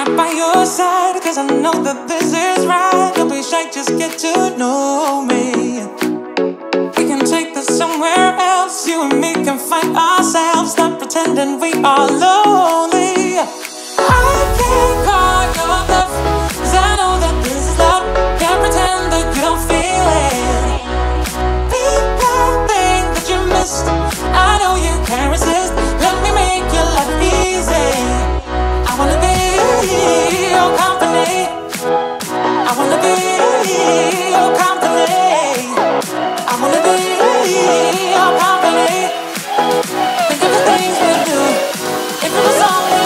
right by your side, cause I know that this is right. Don't be shy, just get to know me. We can take this somewhere else. You and me can find ourselves. Stop pretending we are lonely. I can't call your bluff, cause I know that this is love. Can't pretend that you don't feel it. Be that thing that you missed, I know you can't resist. Let me make your life easy. I wanna be your company. I wanna be your company. I wanna be your company. Think of the things we do if it was only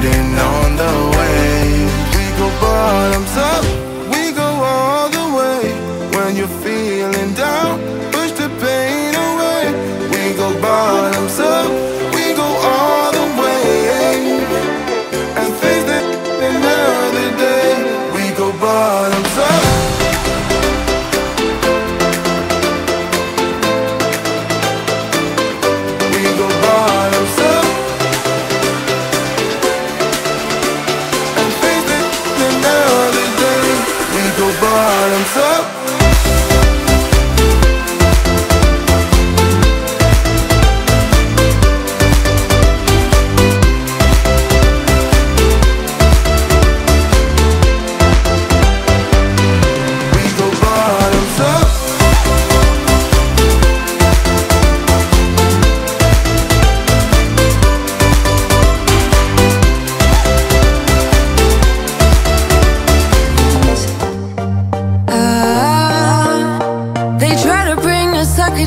floating on the waves. We go bottoms up, we go all the way. When you're feeling down, push the pain away. We go bottoms up, we go all the way. And face that another day. We go bottoms up. We go bottoms up. And face that another day. We go bottoms up.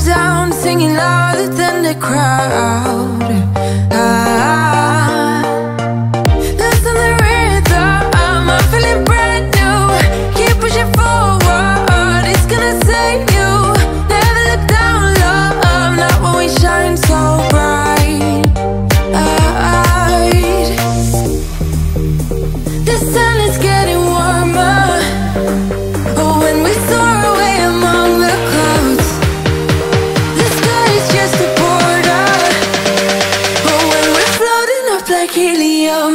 Down, singing louder than the crowd. Listen the rhythm, I'm feeling brand new. Keep pushing forward, it's gonna save you. Never look down, love, not when we shine so bright. The sun is getting warmer, but when we soar away among the clouds, just a border, but when we're floating up like helium.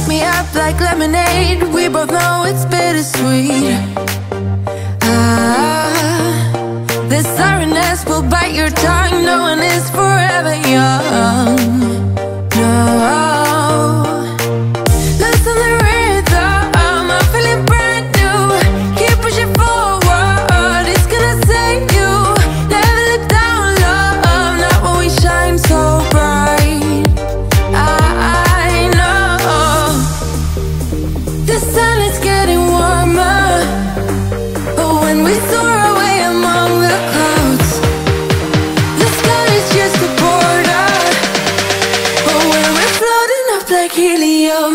Me up like lemonade, we both know it's bittersweet. This sorrowness will bite your tongue, no one is forever young. No, listen the rhythm, I'm feeling brand new. Keep pushing forward, it's gonna save you. Never look down, love, not when we shine so bright. The sun is getting warmer, but when we soar away among the clouds, the sky is just a border, but when we're floating up like helium.